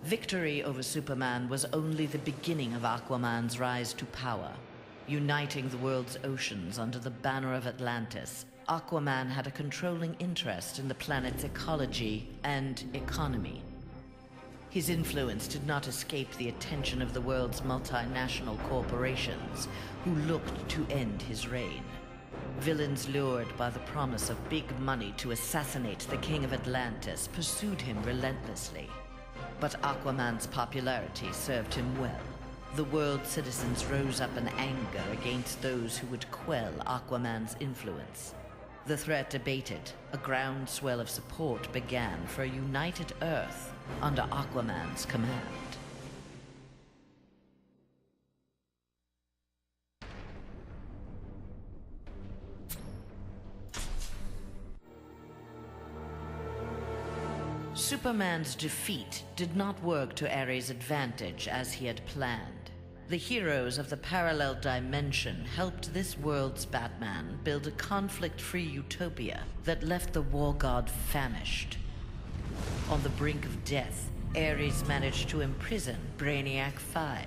Victory over Superman was only the beginning of Aquaman's rise to power. Uniting the world's oceans under the banner of Atlantis, Aquaman had a controlling interest in the planet's ecology and economy. His influence did not escape the attention of the world's multinational corporations, who looked to end his reign. Villains lured by the promise of big money to assassinate the King of Atlantis pursued him relentlessly. But Aquaman's popularity served him well. The world's citizens rose up in anger against those who would quell Aquaman's influence. The threat abated, a groundswell of support began for a united Earth under Aquaman's command. Superman's defeat did not work to Ares' advantage as he had planned. The heroes of the parallel dimension helped this world's Batman build a conflict-free utopia that left the war god famished. On the brink of death, Ares managed to imprison Brainiac 5.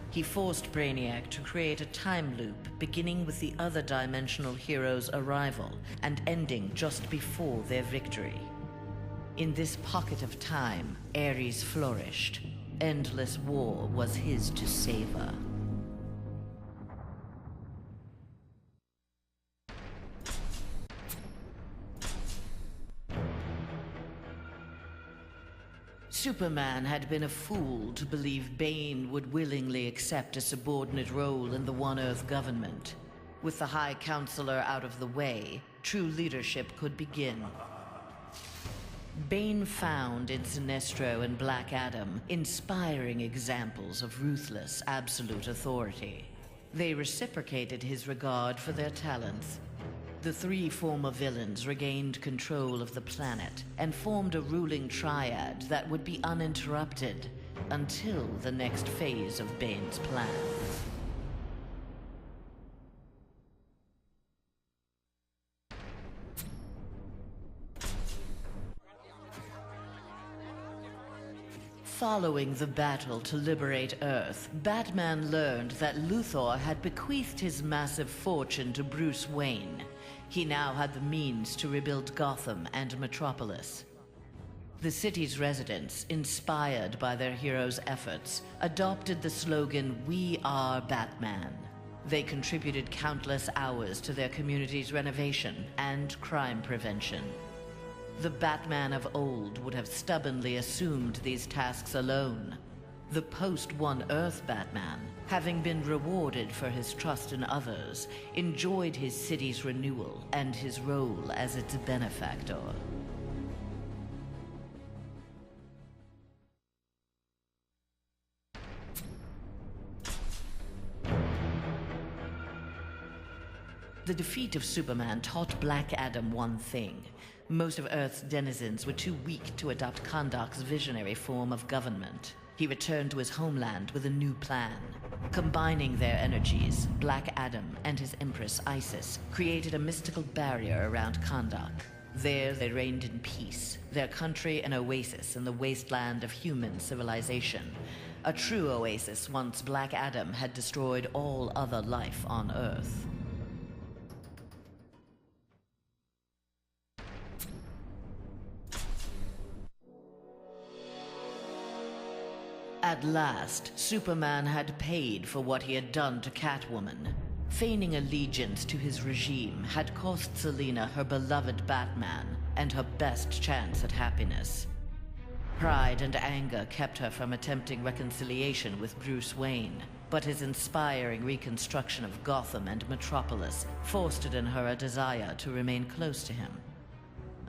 He forced Brainiac to create a time loop beginning with the other dimensional heroes' arrival and ending just before their victory. In this pocket of time, Ares flourished. Endless war was his to savor. Superman had been a fool to believe Bane would willingly accept a subordinate role in the One Earth government. With the High Counselor out of the way, true leadership could begin. Bane found in Sinestro and Black Adam inspiring examples of ruthless, absolute authority. They reciprocated his regard for their talents. The three former villains regained control of the planet and formed a ruling triad that would be uninterrupted until the next phase of Bane's plan. Following the battle to liberate Earth, Batman learned that Luthor had bequeathed his massive fortune to Bruce Wayne. He now had the means to rebuild Gotham and Metropolis. The city's residents, inspired by their hero's efforts, adopted the slogan, "We are Batman." They contributed countless hours to their community's renovation and crime prevention. The Batman of old would have stubbornly assumed these tasks alone. The post-One Earth Batman, having been rewarded for his trust in others, enjoyed his city's renewal and his role as its benefactor. The defeat of Superman taught Black Adam one thing. Most of Earth's denizens were too weak to adopt Kahndaq's visionary form of government. He returned to his homeland with a new plan. Combining their energies, Black Adam and his Empress Isis created a mystical barrier around Kahndaq. There they reigned in peace, their country an oasis in the wasteland of human civilization. A true oasis once Black Adam had destroyed all other life on Earth. At last, Superman had paid for what he had done to Catwoman. Feigning allegiance to his regime had cost Selina her beloved Batman and her best chance at happiness. Pride and anger kept her from attempting reconciliation with Bruce Wayne, but his inspiring reconstruction of Gotham and Metropolis fostered in her a desire to remain close to him.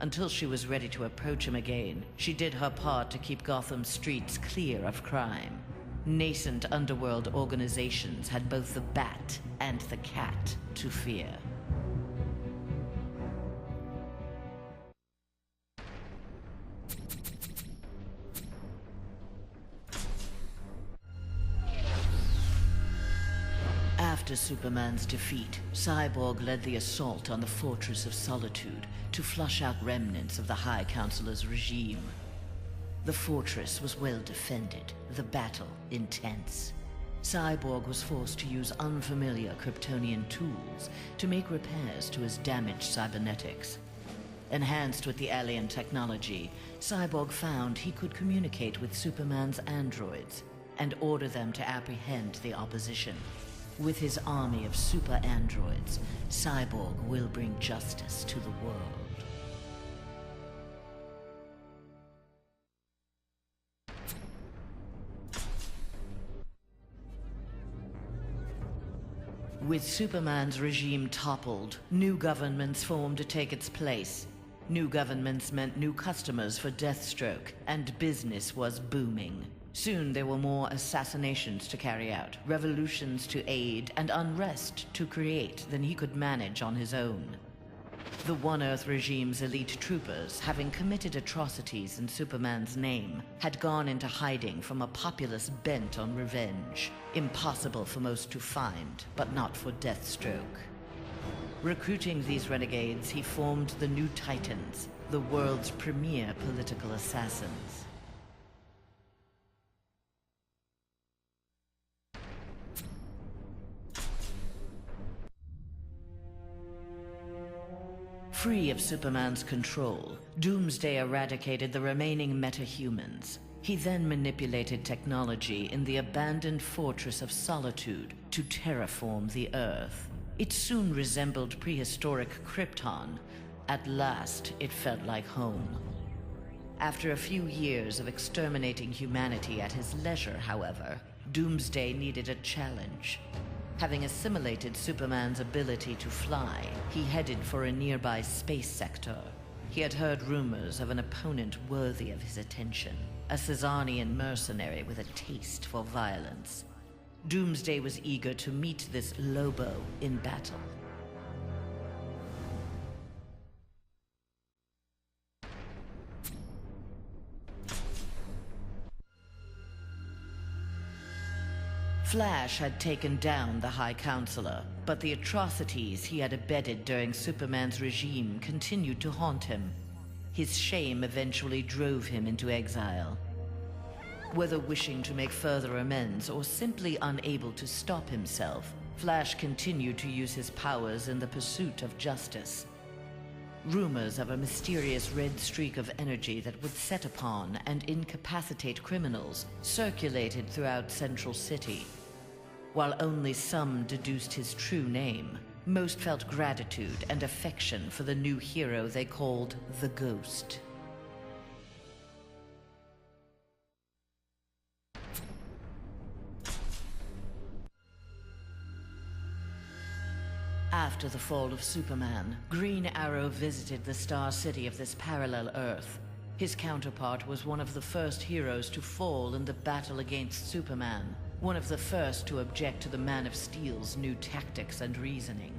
Until she was ready to approach him again, she did her part to keep Gotham's streets clear of crime. Nascent underworld organizations had both the Bat and the Cat to fear. After Superman's defeat, Cyborg led the assault on the Fortress of Solitude to flush out remnants of the High Counselor's regime. The fortress was well defended, the battle intense. Cyborg was forced to use unfamiliar Kryptonian tools to make repairs to his damaged cybernetics. Enhanced with the alien technology, Cyborg found he could communicate with Superman's androids and order them to apprehend the opposition. With his army of super androids, Cyborg will bring justice to the world. With Superman's regime toppled, new governments formed to take its place. New governments meant new customers for Deathstroke, and business was booming. Soon there were more assassinations to carry out, revolutions to aid, and unrest to create than he could manage on his own. The One Earth regime's elite troopers, having committed atrocities in Superman's name, had gone into hiding from a populace bent on revenge. Impossible for most to find, but not for Deathstroke. Recruiting these renegades, he formed the New Titans, the world's premier political assassins. Free of Superman's control, Doomsday eradicated the remaining metahumans. He then manipulated technology in the abandoned Fortress of Solitude to terraform the Earth. It soon resembled prehistoric Krypton. At last, it felt like home. After a few years of exterminating humanity at his leisure, however, Doomsday needed a challenge. Having assimilated Superman's ability to fly, he headed for a nearby space sector. He had heard rumors of an opponent worthy of his attention, a Cesarian mercenary with a taste for violence. Doomsday was eager to meet this Lobo in battle. Flash had taken down the High Counselor, but the atrocities he had abetted during Superman's regime continued to haunt him. His shame eventually drove him into exile. Whether wishing to make further amends or simply unable to stop himself, Flash continued to use his powers in the pursuit of justice. Rumors of a mysterious red streak of energy that would set upon and incapacitate criminals circulated throughout Central City. While only some deduced his true name, most felt gratitude and affection for the new hero they called the Ghost. After the fall of Superman, Green Arrow visited the Star City of this parallel Earth. His counterpart was one of the first heroes to fall in the battle against Superman, one of the first to object to the Man of Steel's new tactics and reasoning.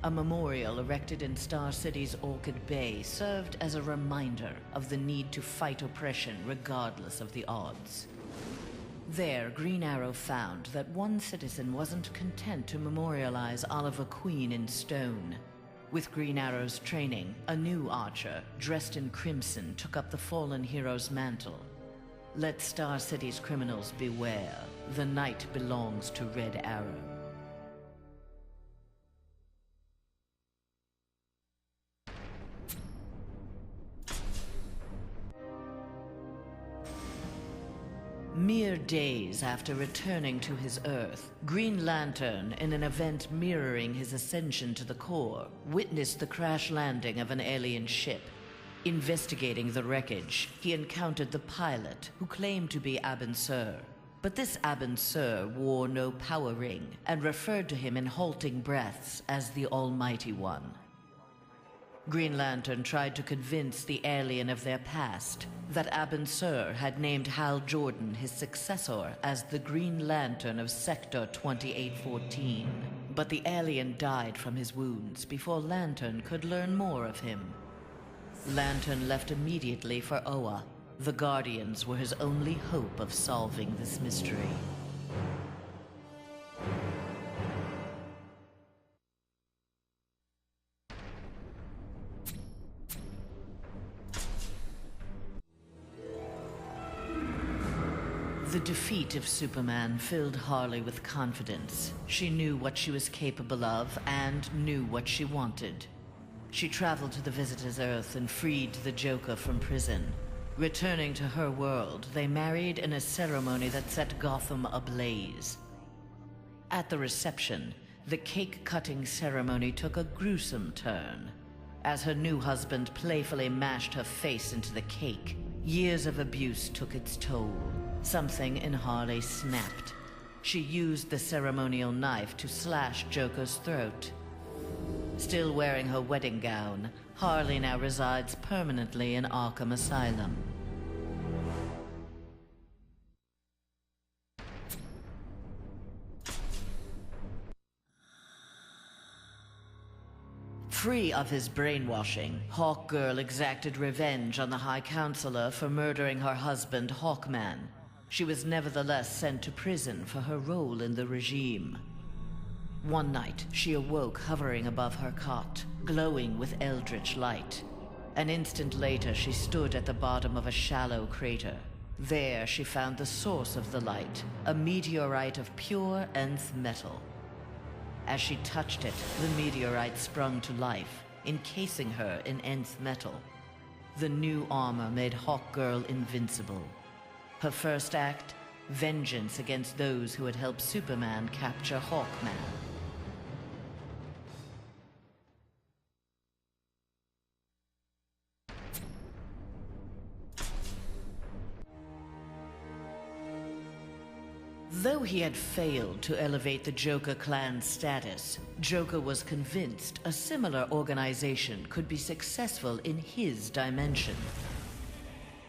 A memorial erected in Star City's Orchid Bay served as a reminder of the need to fight oppression regardless of the odds. There, Green Arrow found that one citizen wasn't content to memorialize Oliver Queen in stone. With Green Arrow's training, a new archer, dressed in crimson, took up the fallen hero's mantle. Let Star City's criminals beware. The night belongs to Red Arrow. Mere days after returning to his Earth, Green Lantern, in an event mirroring his ascension to the core, witnessed the crash landing of an alien ship. Investigating the wreckage, he encountered the pilot, who claimed to be Abin Sur. But this Abin Sur wore no power ring, and referred to him in halting breaths as the Almighty One. Green Lantern tried to convince the alien of their past, that Abin Sur had named Hal Jordan, his successor, as the Green Lantern of Sector 2814. But the alien died from his wounds before Lantern could learn more of him. Lantern left immediately for Oa. The Guardians were his only hope of solving this mystery. The defeat of Superman filled Harley with confidence. She knew what she was capable of and knew what she wanted. She traveled to the Visitor's Earth and freed the Joker from prison. Returning to her world, they married in a ceremony that set Gotham ablaze. At the reception, the cake-cutting ceremony took a gruesome turn. As her new husband playfully mashed her face into the cake, years of abuse took its toll. Something in Harley snapped. She used the ceremonial knife to slash Joker's throat. Still wearing her wedding gown, Harley now resides permanently in Arkham Asylum. Free of his brainwashing, Hawkgirl exacted revenge on the High Counselor for murdering her husband, Hawkman. She was nevertheless sent to prison for her role in the regime. One night, she awoke hovering above her cot, glowing with eldritch light. An instant later, she stood at the bottom of a shallow crater. There, she found the source of the light, a meteorite of pure nth metal. As she touched it, the meteorite sprung to life, encasing her in nth metal. The new armor made Hawkgirl invincible. Her first act, vengeance against those who had helped Superman capture Hawkman. Though he had failed to elevate the Joker clan's status, Joker was convinced a similar organization could be successful in his dimension.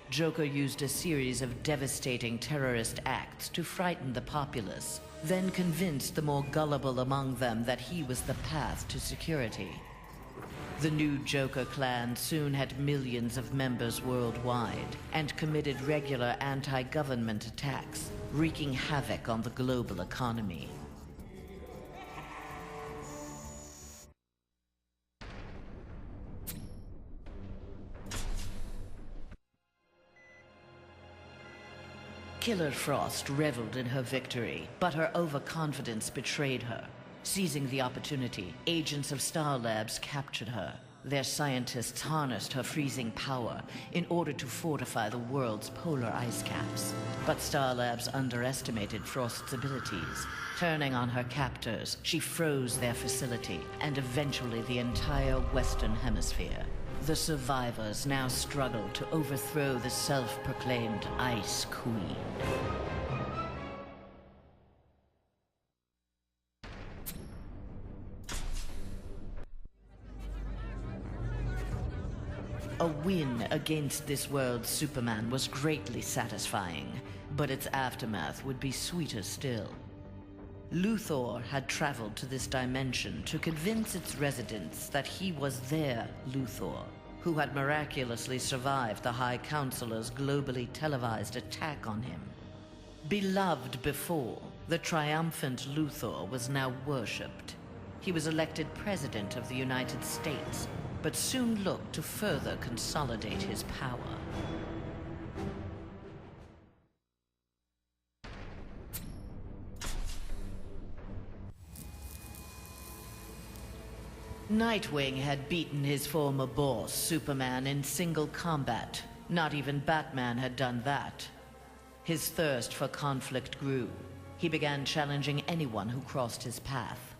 Joker used a series of devastating terrorist acts to frighten the populace, then convinced the more gullible among them that he was the path to security. The new Joker clan soon had millions of members worldwide and committed regular anti-government attacks, wreaking havoc on the global economy. Killer Frost reveled in her victory, but her overconfidence betrayed her. Seizing the opportunity, agents of Star Labs captured her. Their scientists harnessed her freezing power in order to fortify the world's polar ice caps. But Star Labs underestimated Frost's abilities. Turning on her captors, she froze their facility and eventually the entire Western Hemisphere. The survivors now struggled to overthrow the self-proclaimed Ice Queen. A win against this world's Superman was greatly satisfying, but its aftermath would be sweeter still. Luthor had traveled to this dimension to convince its residents that he was their Luthor, who had miraculously survived the High Counselor's globally televised attack on him. Beloved before, the triumphant Luthor was now worshipped. He was elected President of the United States, but soon looked to further consolidate his power. Nightwing had beaten his former boss, Superman, in single combat. Not even Batman had done that. His thirst for conflict grew. He began challenging anyone who crossed his path.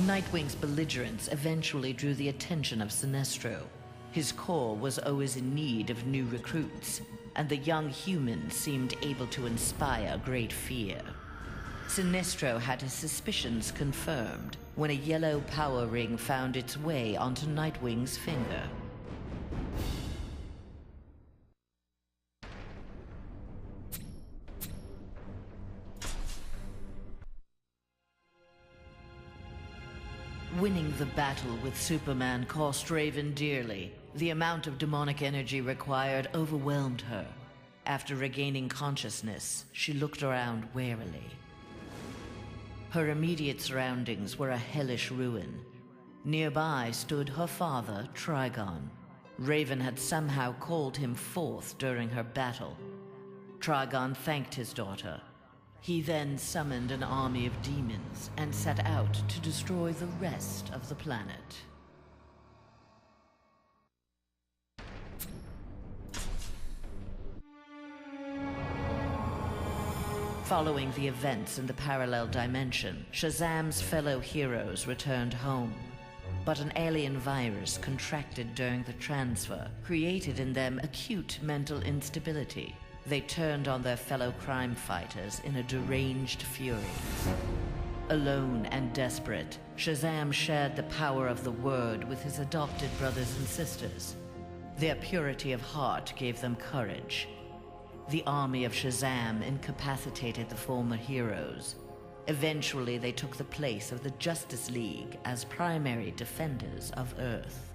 Nightwing's belligerence eventually drew the attention of Sinestro. His corps was always in need of new recruits, and the young human seemed able to inspire great fear. Sinestro had his suspicions confirmed when a yellow power ring found its way onto Nightwing's finger. Winning the battle with Superman cost Raven dearly. The amount of demonic energy required overwhelmed her. After regaining consciousness, she looked around warily. Her immediate surroundings were a hellish ruin. Nearby stood her father, Trigon. Raven had somehow called him forth during her battle. Trigon thanked his daughter. He then summoned an army of demons and set out to destroy the rest of the planet. Following the events in the parallel dimension, Shazam's fellow heroes returned home. But an alien virus contracted during the transfer created in them acute mental instability. They turned on their fellow crime fighters in a deranged fury. Alone and desperate, Shazam shared the power of the Word with his adopted brothers and sisters. Their purity of heart gave them courage. The army of Shazam incapacitated the former heroes. Eventually, they took the place of the Justice League as primary defenders of Earth.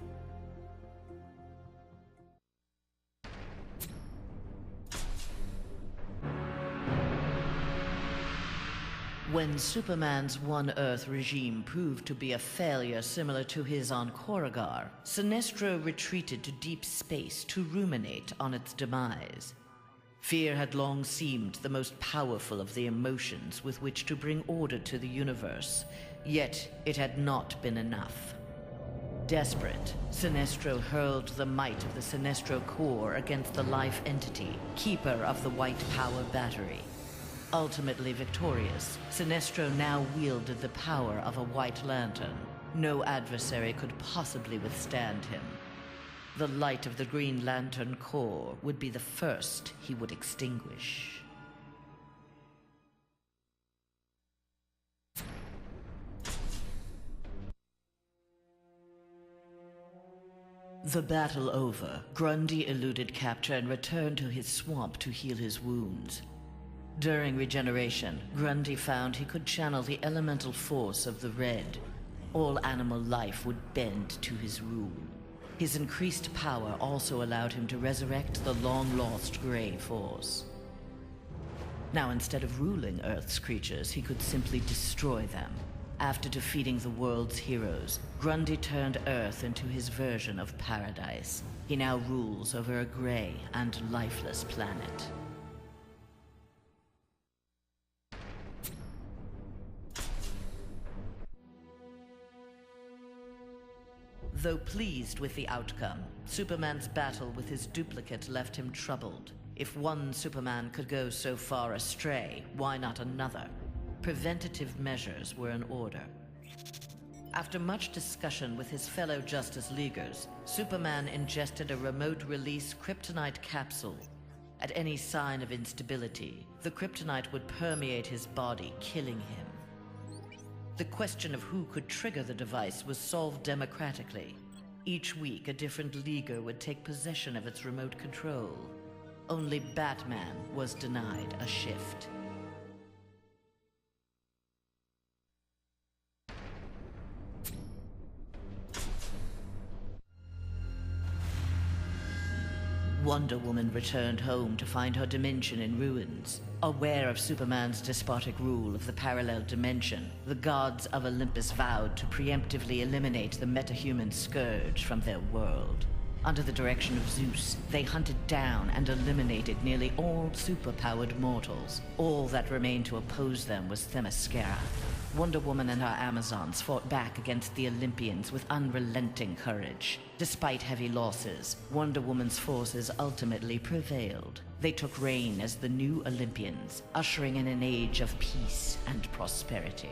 When Superman's One Earth regime proved to be a failure similar to his on Korugar, Sinestro retreated to deep space to ruminate on its demise. Fear had long seemed the most powerful of the emotions with which to bring order to the universe, yet it had not been enough. Desperate, Sinestro hurled the might of the Sinestro Corps against the life entity, keeper of the White Power Battery. Ultimately victorious, Sinestro now wielded the power of a White Lantern. No adversary could possibly withstand him. The light of the Green Lantern Corps would be the first he would extinguish. The battle over, Grundy eluded capture and returned to his swamp to heal his wounds. During regeneration, Grundy found he could channel the elemental force of the Red. All animal life would bend to his rule. His increased power also allowed him to resurrect the long-lost Grey Force. Now, instead of ruling Earth's creatures, he could simply destroy them. After defeating the world's heroes, Grundy turned Earth into his version of paradise. He now rules over a gray and lifeless planet. Though pleased with the outcome, Superman's battle with his duplicate left him troubled. If one Superman could go so far astray, why not another? Preventative measures were in order. After much discussion with his fellow Justice Leaguers, Superman ingested a remote-release kryptonite capsule. At any sign of instability, the kryptonite would permeate his body, killing him. The question of who could trigger the device was solved democratically. Each week, a different Leaguer would take possession of its remote control. Only Batman was denied a shift. Wonder Woman returned home to find her dimension in ruins. Aware of Superman's despotic rule of the parallel dimension, the gods of Olympus vowed to preemptively eliminate the metahuman scourge from their world. Under the direction of Zeus, they hunted down and eliminated nearly all superpowered mortals. All that remained to oppose them was Themyscira. Wonder Woman and her Amazons fought back against the Olympians with unrelenting courage. Despite heavy losses, Wonder Woman's forces ultimately prevailed. They took reign as the new Olympians, ushering in an age of peace and prosperity.